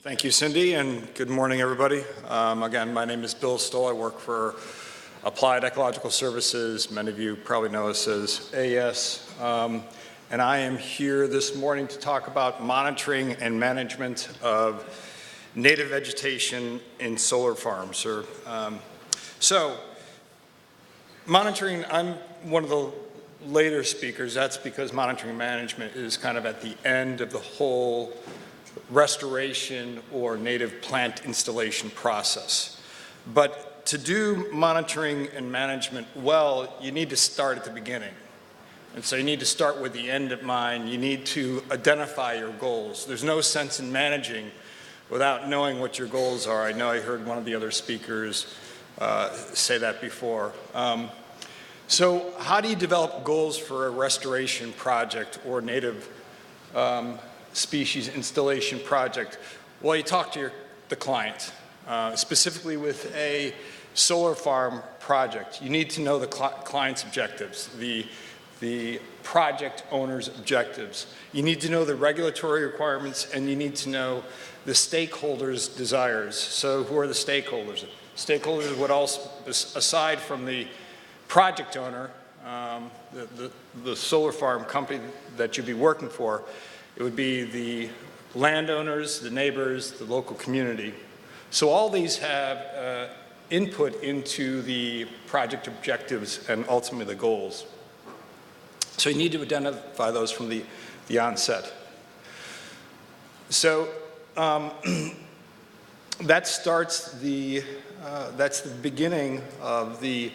Thank you, Cindy, and good morning, everybody. Again, my name is Bill Stoll. I work for Applied Ecological Services. Many of you probably know us as AES. And I am here this morning to talk about monitoring and management of native vegetation in solar farms. So, monitoring, I'm one of the later speakers. That's because monitoring management is kind of at the end of the whole restoration or native plant installation process. But to do monitoring and management well, you need to start at the beginning. And so you need to start with the end in mind. You need to identify your goals. There's no sense in managing without knowing what your goals are. I know I heard one of the other speakers say that before. So how do you develop goals for a restoration project or native species installation project? Well, you talk to the client, specifically with a solar farm project. You need to know the client's objectives, the project owner's objectives. You need to know the regulatory requirements, and you need to know the stakeholders' desires. So who are the stakeholders? Stakeholders would also, aside from the project owner, the solar farm company that you'd be working for, it would be the landowners, the neighbors, the local community. So all these have input into the project objectives and ultimately the goals. So you need to identify those from the onset. So that starts that's the beginning of the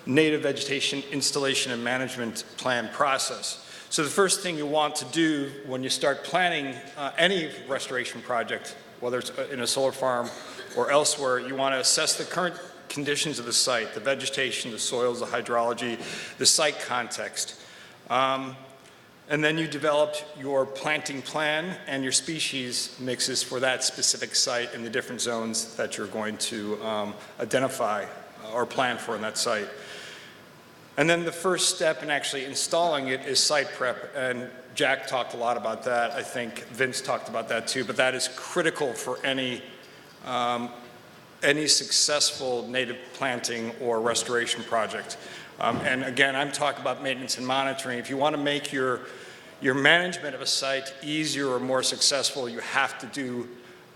native vegetation installation and management plan process. So the first thing you want to do when you start planning any restoration project, whether it's in a solar farm or elsewhere, you want to assess the current conditions of the site, the vegetation, the soils, the hydrology, the site context. And then you develop your planting plan and your species mixes for that specific site in the different zones that you're going to identify or plan for in that site. And then the first step in actually installing it is site prep, and Jack talked a lot about that. I think Vince talked about that too, but that is critical for any successful native planting or restoration project. And again, I'm talking about maintenance and monitoring. If you want to make your management of a site easier or more successful, you have to do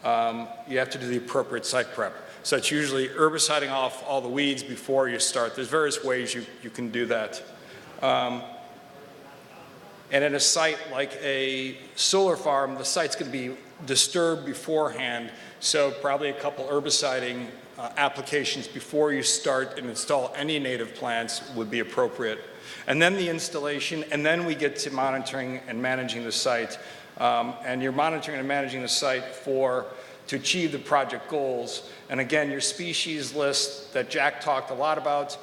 the appropriate site prep. So it's usually herbiciding off all the weeds before you start. There's various ways you can do that. And in a site like a solar farm, the site's going to be disturbed beforehand, so probably a couple herbiciding applications before you start and install any native plants would be appropriate. And then the installation, and then we get to monitoring and managing the site. And you're monitoring and managing the site to achieve the project goals. And again, your species list that Jack talked a lot about,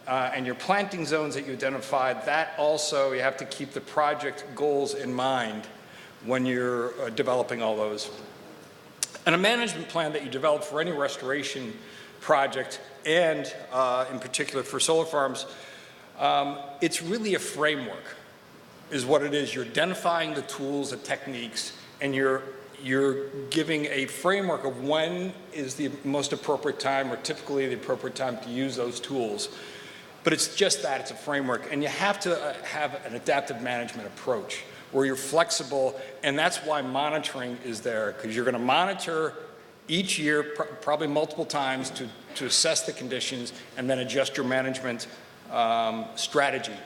and your planting zones that you identified, that also, you have to keep the project goals in mind when you're developing all those. And a management plan that you develop for any restoration project, and in particular for solar farms, it's really a framework, is what it is. You're identifying the tools, the techniques, and you're giving a framework of when is the most appropriate time, or typically the appropriate time to use those tools. But it's just that, it's a framework. And you have to have an adaptive management approach where you're flexible, and that's why monitoring is there, because you're going to monitor each year, probably multiple times, to assess the conditions and then adjust your management strategy.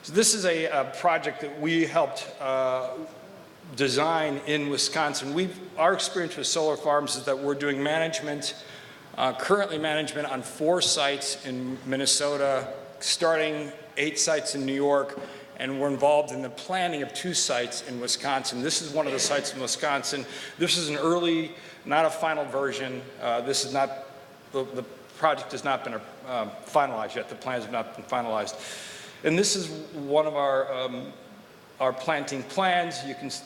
So this is a project that we helped design in Wisconsin. Our experience with solar farms is that we're doing management, currently management on 4 sites in Minnesota, starting 8 sites in New York, and we're involved in the planning of 2 sites in Wisconsin. This is one of the sites in Wisconsin. This is an early, not a final version. This is not, the project has not been finalized yet. The plans have not been finalized. And this is one of our planting plans.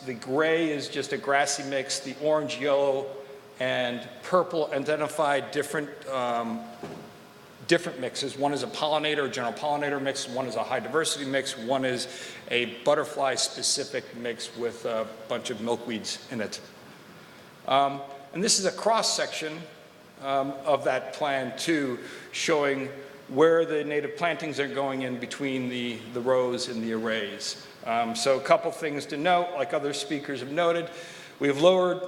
The gray is just a grassy mix. The orange, yellow, and purple identify different mixes. One is a pollinator, a general pollinator mix. One is a high diversity mix. One is a butterfly specific mix with a bunch of milkweeds in it. And this is a cross-section of that plan too, showing where the native plantings are going in between the rows and the arrays. So a couple things to note, like other speakers have noted, we have lowered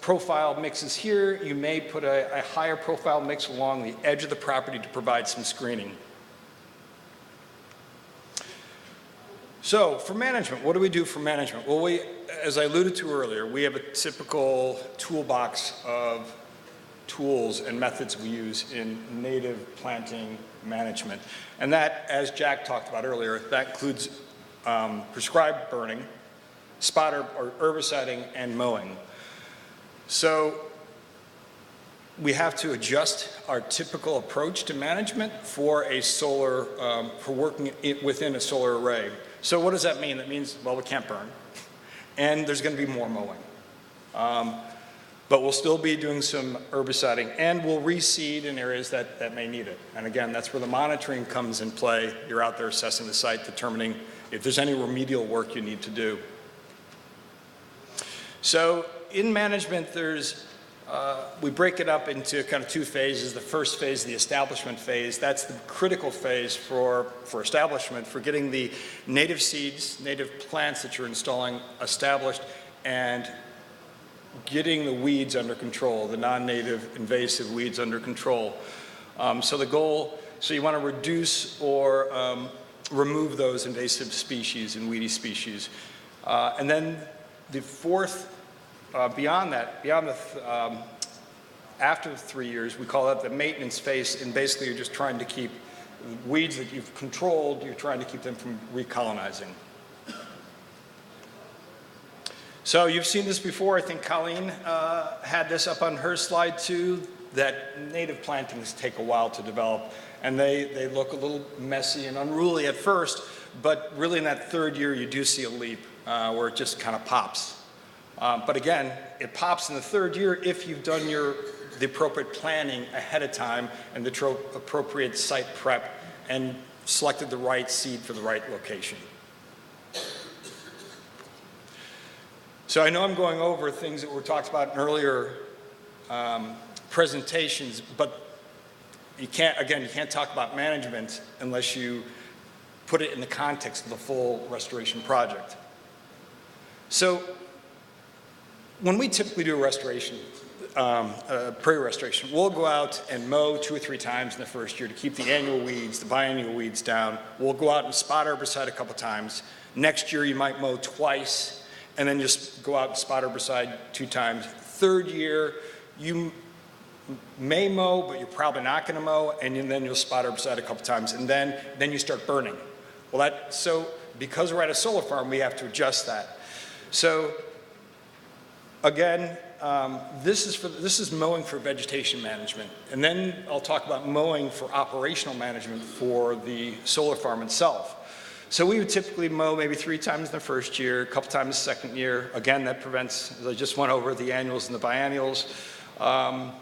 profile mixes here. You may put a higher profile mix along the edge of the property to provide some screening. So for management, what do we do for management? Well, as I alluded to earlier, we have a typical toolbox of tools and methods we use in native planting management. And that, as Jack talked about earlier, that includes prescribed burning, spot or herbiciding, and mowing. So we have to adjust our typical approach to management for a solar, for working within a solar array. So what does that mean? That means, well, we can't burn, and there's going to be more mowing. But we'll still be doing some herbiciding, and we'll reseed in areas that may need it. And again, that's where the monitoring comes in play. You're out there assessing the site, determining if there's any remedial work you need to do. So in management, we break it up into kind of two phases. The first phase, the establishment phase, that's the critical phase for establishment, for getting the native seeds, native plants that you're installing established, and getting the weeds under control, the non-native invasive weeds under control. So the goal, so you want to reduce or remove those invasive species and weedy species. And then the fourth, beyond that, after the 3 years, we call that the maintenance phase, and basically you're just trying to keep weeds that you've controlled, you're trying to keep them from recolonizing. So you've seen this before. I think Colleen had this up on her slide too, that native plantings take a while to develop, and they look a little messy and unruly at first, but really in that third year you do see a leap where it just kind of pops. But again, it pops in the third year if you've done the appropriate planning ahead of time and the appropriate site prep and selected the right seed for the right location. So I know I'm going over things that were talked about in earlier presentations, but you can't talk about management unless you put it in the context of the full restoration project. So when we typically do a restoration, prairie restoration, we'll go out and mow 2 or 3 times in the first year to keep the annual weeds, the biennial weeds down. We'll go out and spot herbicide a couple times. Next year you might mow twice, and then just go out and spot herbicide 2 times. Third year, you may mow, but you're probably not going to mow, and then you'll spot herbicide a couple times, and then you start burning. Well, so because we're at a solar farm, we have to adjust that. So again, this is mowing for vegetation management, and then I'll talk about mowing for operational management for the solar farm itself. So we would typically mow maybe 3 times in the first year, a couple times the second year. Again, that prevents, as I just went over, the annuals and the biennials. And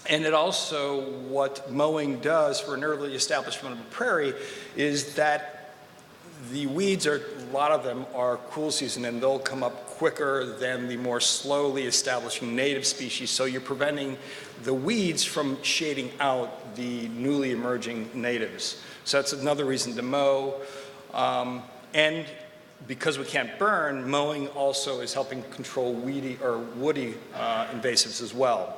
it also, what mowing does for an early establishment of a prairie is that the weeds a lot of them are cool season, and they'll come up quicker than the more slowly establishing native species. So you're preventing the weeds from shading out the newly emerging natives. So that's another reason to mow. And because we can't burn, mowing also is helping control weedy or woody invasives as well.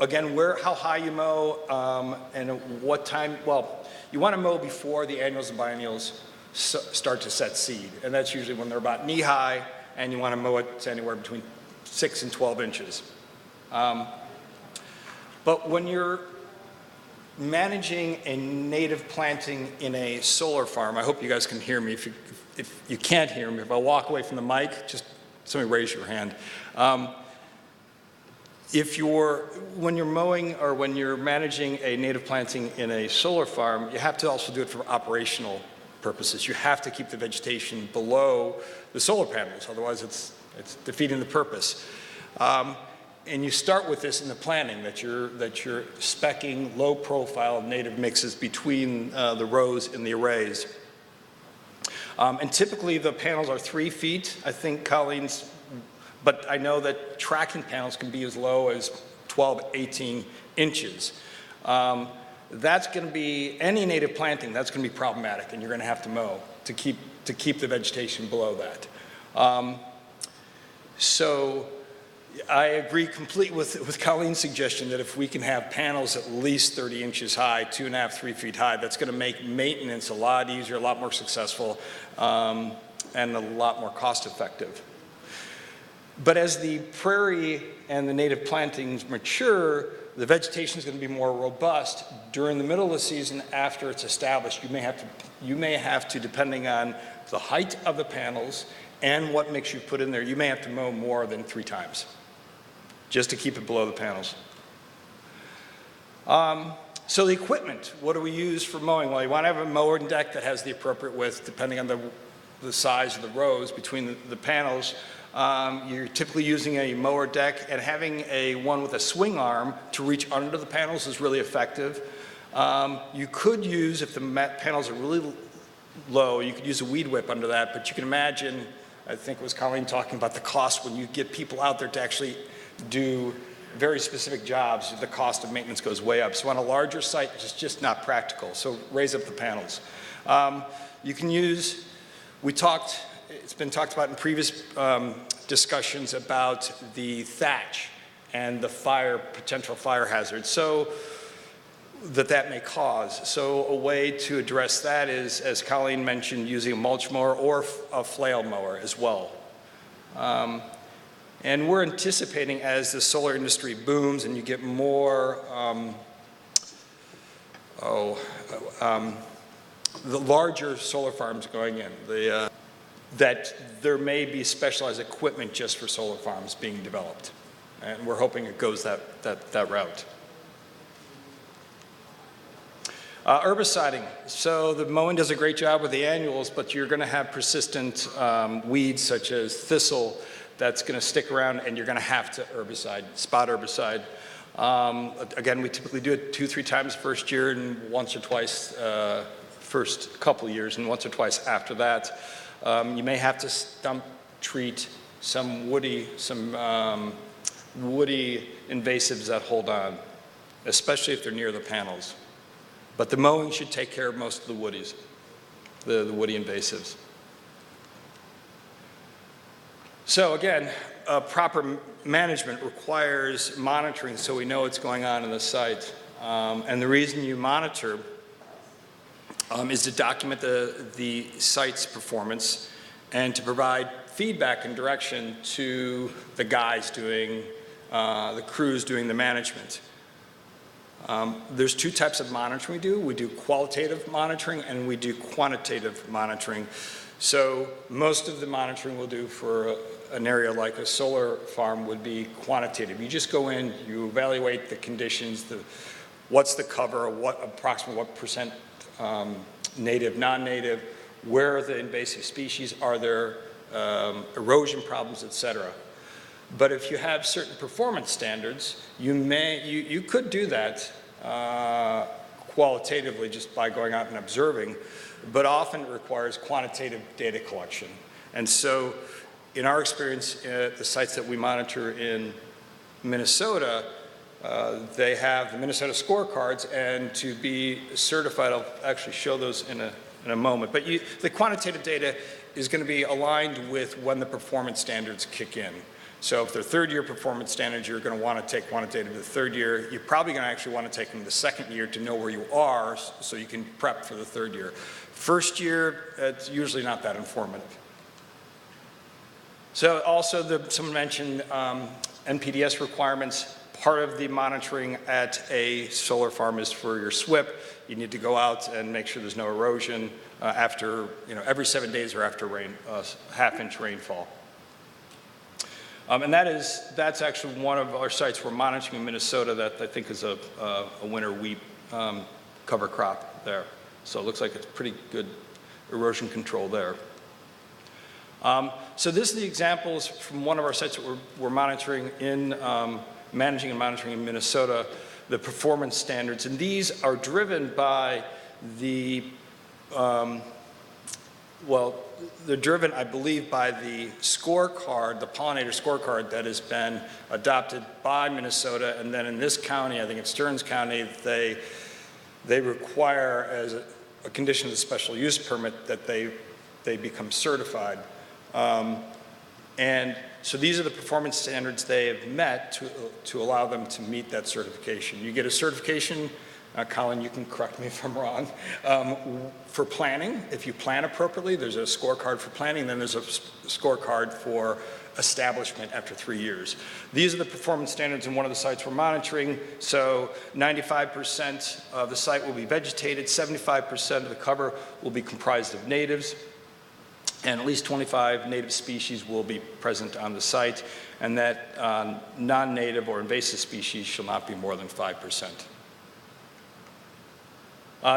Again, how high you mow and what time, well, you want to mow before the annuals and biennials start to set seed. And that's usually when they're about knee high, and you want to mow it to anywhere between 6 and 12 inches. But when you're managing a native planting in a solar farm, I hope you guys can hear me. If you can't hear me, if I walk away from the mic, just somebody raise your hand. When you're mowing or when you're managing a native planting in a solar farm, you have to also do it for operational purposes. You have to keep the vegetation below the solar panels, otherwise it's defeating the purpose. And you start with this in the planning, that you're speccing low-profile native mixes between the rows and the arrays. And typically the panels are 3 feet. I think Colleen's but I know that tracking panels can be as low as 12, 18 inches. That's going to be, any native planting, that's going to be problematic, and you're going to have to mow to keep the vegetation below that. So I agree completely with Colleen's suggestion that if we can have panels at least 30 inches high, 2.5, 3 feet high, that's going to make maintenance a lot easier, a lot more successful, and a lot more cost effective. But as the prairie and the native plantings mature, the vegetation is going to be more robust. During the middle of the season, after it's established, you may have to, depending on the height of the panels and what mix you put in there, you may have to mow more than 3 times just to keep it below the panels. So the equipment, what do we use for mowing? Well, you want to have a mower deck that has the appropriate width depending on the size of the rows between the panels. You're typically using a mower deck, and having one with a swing arm to reach under the panels is really effective. You could use, if the panels are really low, you could use a weed whip under that, but you can imagine, I think it was Colleen talking about the cost when you get people out there to actually do very specific jobs, the cost of maintenance goes way up. So on a larger site, it's just not practical. So raise up the panels. You can use, it's been talked about in previous discussions about the thatch and the potential fire hazard so that may cause. So a way to address that is, as Colleen mentioned, using a mulch mower or a flail mower as well. And we're anticipating, as the solar industry booms and you get more the larger solar farms going in, that there may be specialized equipment just for solar farms being developed. And we're hoping it goes that route. Herbiciding. So the mowing does a great job with the annuals, but you're going to have persistent weeds such as thistle that's going to stick around, and you're going to have to herbicide, spot herbicide. Again, we typically do it 2-3 times first year and once or twice first couple years and once or twice after that. You may have to stump treat some woody invasives that hold on, especially if they're near the panels. But the mowing should take care of most of the woodies, the woody invasives. So again, proper management requires monitoring so we know what's going on in the site. And the reason you monitor is to document the site's performance and to provide feedback and direction to the guys doing, the crews doing the management. There's 2 types of monitoring we do. We do qualitative monitoring and we do quantitative monitoring. So most of the monitoring we'll do for an area like a solar farm would be quantitative. You just go in, you evaluate the conditions, what's the cover, approximately what percent native, non-native, where are the invasive species, are there erosion problems, etc. But if you have certain performance standards, you could do that qualitatively just by going out and observing, but often it requires quantitative data collection. And so in our experience at the sites that we monitor in Minnesota, they have the Minnesota scorecards, and to be certified, I'll actually show those in a moment, but the quantitative data is going to be aligned with when the performance standards kick in. So if they're 3rd-year performance standards, you're going to want to take quantitative the 3rd year. You're probably going to actually want to take them the 2nd year to know where you are so you can prep for the 3rd year. 1st year, it's usually not that informative. So also, someone mentioned NPDES requirements. Part of the monitoring at a solar farm is for your SWIP. You need to go out and make sure there's no erosion after, every 7 days or after half-inch rainfall. And that's actually one of our sites we're monitoring in Minnesota that I think is a winter wheat cover crop there. So it looks like it's pretty good erosion control there. So this is the examples from one of our sites that we're monitoring in, managing and monitoring in Minnesota, the performance standards. And these are driven by the, they're driven, I believe, by the scorecard, the pollinator scorecard that has been adopted by Minnesota, and then in this county, I think it's Stearns County, they require as a condition of the special use permit that they become certified. And so these are the performance standards they have met to allow them to meet that certification. You get a certification, Colin, you can correct me if I'm wrong, for planning. If you plan appropriately, there's a scorecard for planning, then there's a scorecard for establishment after 3 years. These are the performance standards in one of the sites we're monitoring. So 95% of the site will be vegetated, 75% of the cover will be comprised of natives, and at least 25 native species will be present on the site, and that non-native or invasive species shall not be more than 5%.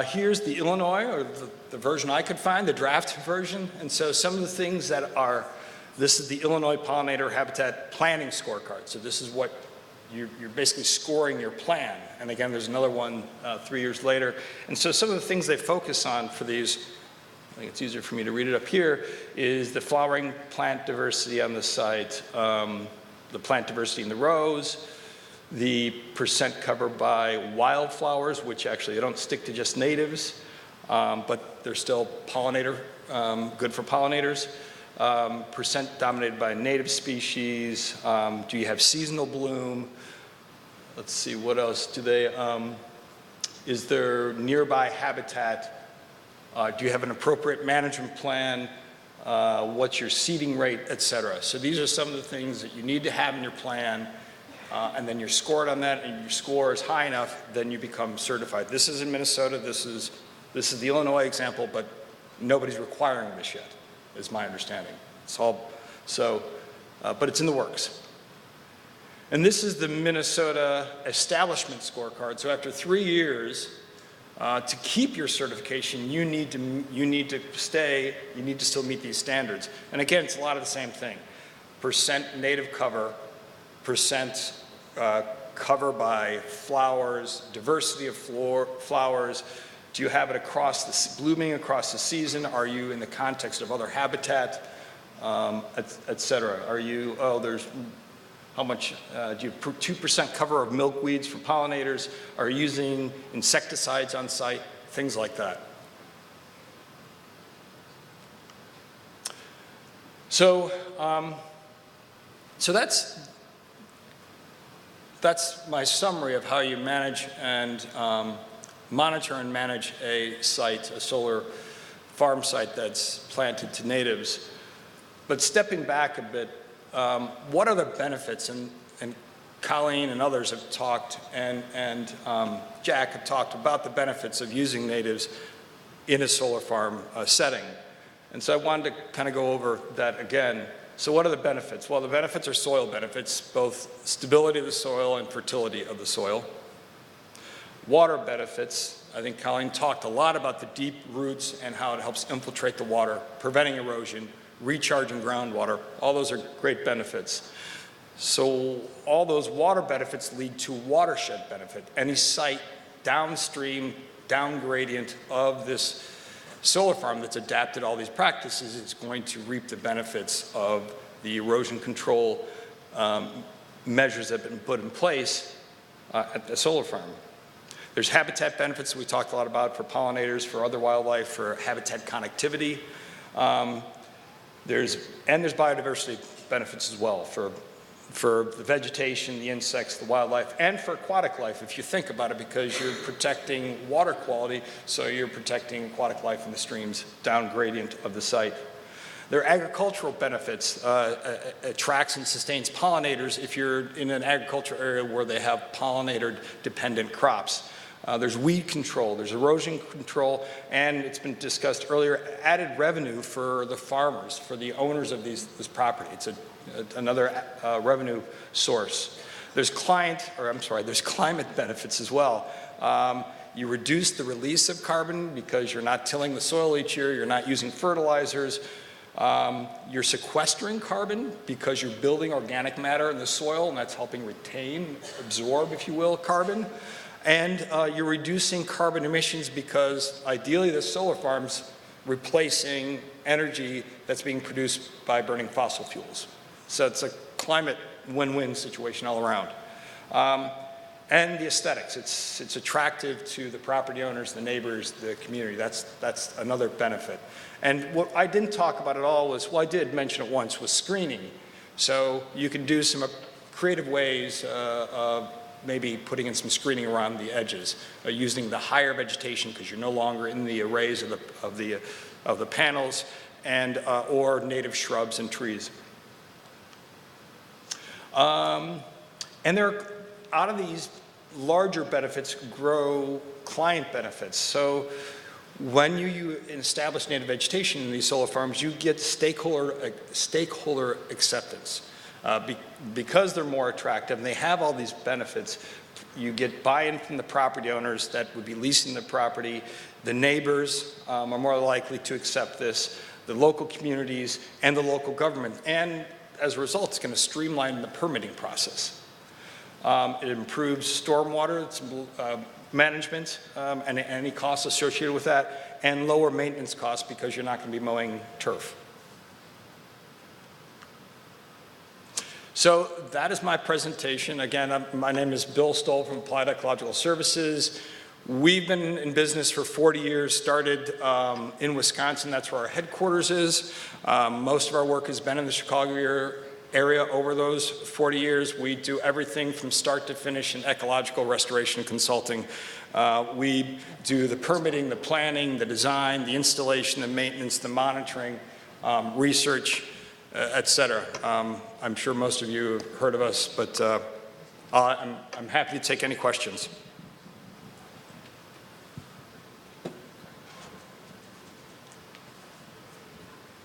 Here's the Illinois, or the version I could find, the draft version. And so some of the things that are, this is the Illinois Pollinator Habitat Planning Scorecard. So this is what you're basically scoring your plan. And again, there's another one 3 years later. And so some of the things they focus on for these, I think it's easier for me to read it up here, is the flowering plant diversity on the site, the plant diversity in the rows, the percent cover by wildflowers, which actually they don't stick to just natives, but they're still pollinator, good for pollinators. Percent dominated by native species. Do you have seasonal bloom? Let's see, what else do they, is there nearby habitat? Do you have an appropriate management plan? What's your seeding rate, et cetera? So these are some of the things that you need to have in your plan. And then you're scored on that, and your score is high enough, then you become certified. This is in Minnesota, this is the Illinois example, but nobody's requiring this yet, is my understanding. It's all, so, but it's in the works. And this is the Minnesota Establishment Scorecard. So after 3 years, to keep your certification, you need to still meet these standards. And again, it's a lot of the same thing. Percent native cover, percent cover by flowers, diversity of flowers. Do you have it blooming across the season? Are you in the context of other habitat, et cetera? Are you, there's how much, do you have 2% cover of milkweeds for pollinators? Are you using insecticides on site? Things like that. So, so that's my summary of how you manage and monitor and manage a site, a solar farm site that's planted to natives. But stepping back a bit, what are the benefits? And Colleen and others have talked, and Jack have talked about the benefits of using natives in a solar farm setting. And so I wanted to kind of go over that again. So what are the benefits? Well, the benefits are soil benefits, both stability of the soil and fertility of the soil. Water benefits, I think Colleen talked a lot about the deep roots and how it helps infiltrate the water, preventing erosion, recharging groundwater. All those are great benefits. So all those water benefits lead to watershed benefit. Any site downstream, down gradient of this solar farm that's adapted all these practices is going to reap the benefits of the erosion control measures that have been put in place at the solar farm. There's habitat benefits that we talked a lot about for pollinators, for other wildlife, for habitat connectivity. There's biodiversity benefits as well for the vegetation, the insects, the wildlife, and for aquatic life, if you think about it, because you're protecting water quality, so you're protecting aquatic life in the streams down gradient of the site. There are agricultural benefits. Attracts and sustains pollinators if you're in an agricultural area where they have pollinator-dependent crops. There's weed control, there's erosion control, and it's been discussed earlier, added revenue for the farmers, for the owners of this property. It's another revenue source. There's climate benefits as well. You reduce the release of carbon because you're not tilling the soil each year, you're not using fertilizers. You're sequestering carbon because you're building organic matter in the soil, and that's helping retain, absorb, if you will, carbon. And you're reducing carbon emissions because ideally the solar farm's replacing energy that's being produced by burning fossil fuels. So it's a climate win-win situation all around. And the aesthetics, it's attractive to the property owners, the neighbors, the community. That's another benefit. And what I didn't talk about at all was, well, I did mention it once, was screening. So you can do some creative ways of maybe putting in some screening around the edges, using the higher vegetation because you're no longer in the arrays of the panels, and or native shrubs and trees. And out of these larger benefits grow client benefits. So when you establish native vegetation in these solar farms, you get stakeholder acceptance. Because they're more attractive and they have all these benefits, you get buy-in from the property owners that would be leasing the property. The neighbors are more likely to accept this, the local communities, and the local government. And as a result, it's going to streamline the permitting process. It improves stormwater management and any costs associated with that, and lower maintenance costs because you're not going to be mowing turf. So that is my presentation. Again, my name is Bill Stoll from Applied Ecological Services. We've been in business for 40 years, started in Wisconsin. That's where our headquarters is. Most of our work has been in the Chicago area over those 40 years. We do everything from start to finish in ecological restoration consulting. We do the permitting, the planning, the design, the installation, the maintenance, the monitoring, research, et cetera. I'm sure most of you have heard of us, but I'm happy to take any questions.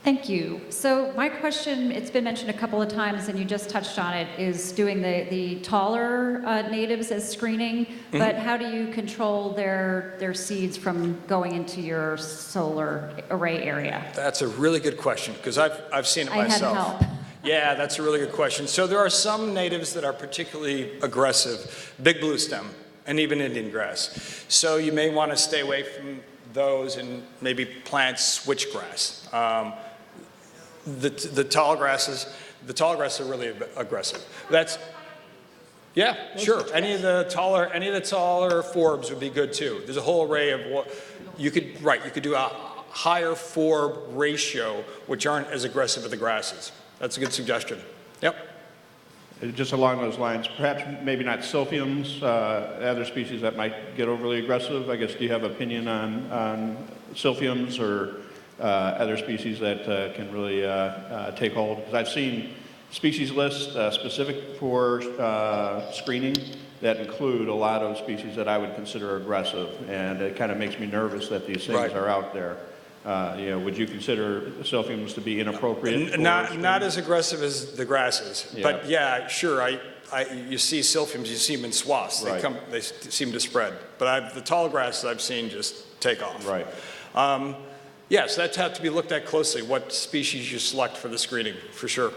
Thank you. So my question, it's been mentioned a couple of times and you just touched on it, is doing the taller natives as screening, but how do you control their seeds from going into your solar array area? That's a really good question because I've seen it myself. I had help. Yeah, that's a really good question. So there are some natives that are particularly aggressive, big blue stem, and even Indian grass. So you may want to stay away from those and maybe plant switchgrass. The tall grasses are really aggressive. Yeah, sure. Any of the taller forbs would be good too. There's a whole array of what you could do a higher forb ratio, which aren't as aggressive as the grasses. That's a good suggestion. Yep. Just along those lines, perhaps maybe not silphiums, other species that might get overly aggressive. I guess, do you have opinion on silphiums or other species that can really take hold? Because I've seen species lists specific for screening that include a lot of species that I would consider aggressive, and it kind of makes me nervous that these things are out there. Would you consider silphiums to be inappropriate? Not as aggressive as the grasses, yeah. But yeah, sure. You see silphiums, you see them in swaths. Right. They seem to spread. But the tall grasses I've seen just take off. Right. Yes, that's have to be looked at closely. What species you select for the screening, for sure.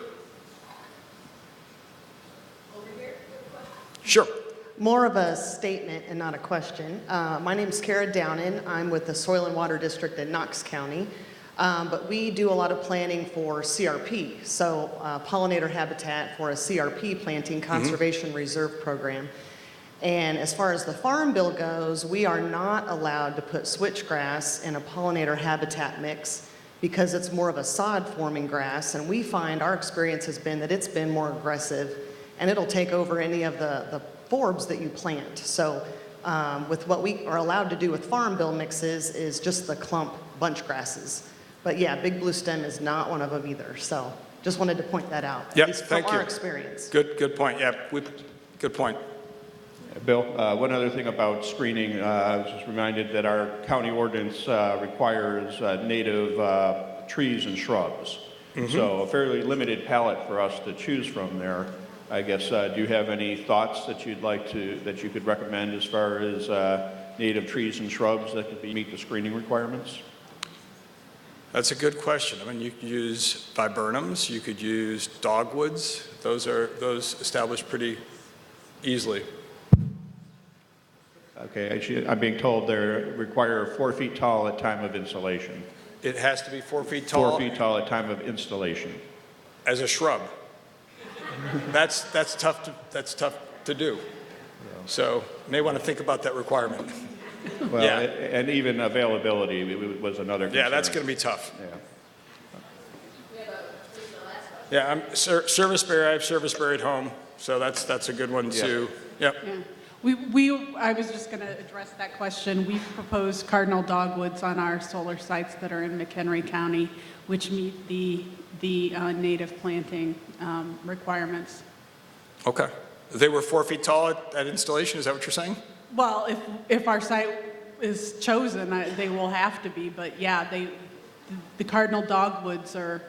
Over here. Sure. More of a statement and not a question. My name is Kara Downen. I'm with the Soil and Water District in Knox County. But we do a lot of planning for CRP, so pollinator habitat for a CRP planting conservation reserve program. And as far as the farm bill goes, we are not allowed to put switchgrass in a pollinator habitat mix because it's more of a sod forming grass, and we find our experience has been that it's been more aggressive and it'll take over any of the forbs that you plant. So with what we are allowed to do with farm bill mixes is just the clump bunch grasses. But yeah, big blue stem is not one of them either. So just wanted to point that out. Yep, at least thank from you. our experience. Good point. Yeah, good point. Bill, one other thing about screening, I was just reminded that our county ordinance requires native trees and shrubs. So a fairly limited palette for us to choose from there. I guess, do you have any thoughts that you'd like that you could recommend as far as native trees and shrubs that could meet the screening requirements? That's a good question. I mean, you could use viburnums, you could use dogwoods. Those established pretty easily. Okay, I'm being told they require 4 feet tall at time of installation. It has to be 4 feet tall 4 feet tall at time of installation. as a shrub. That's tough to do. So you may want to think about that requirement. Well, Yeah. and even availability was another concern. Yeah, that's going to be tough. Yeah. Yeah, I'm service berry. I have service berry at home, so that's a good one too. Yep. Yeah. I was just going to address that question. We've proposed cardinal dogwoods on our solar sites that are in McHenry County, which meet the native planting requirements. Okay. They were 4 feet tall at installation. Is that what you're saying? Well, if our site is chosen, they will have to be, but yeah, the cardinal dogwoods are,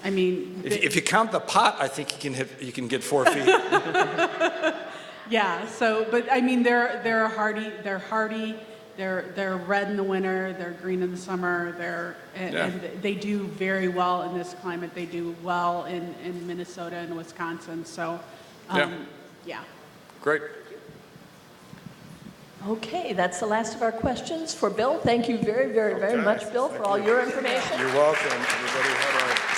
I mean. If you count the pot, I think you can get 4 feet. Yeah, so, but I mean, they're hardy, they're red in the winter, they're green in the summer, and they do very well in this climate. They do well in Minnesota and Wisconsin, so, yeah. Great. Okay, that's the last of our questions for Bill. Thank you very, very, very much, Bill, for all your information. You're welcome. Everybody had a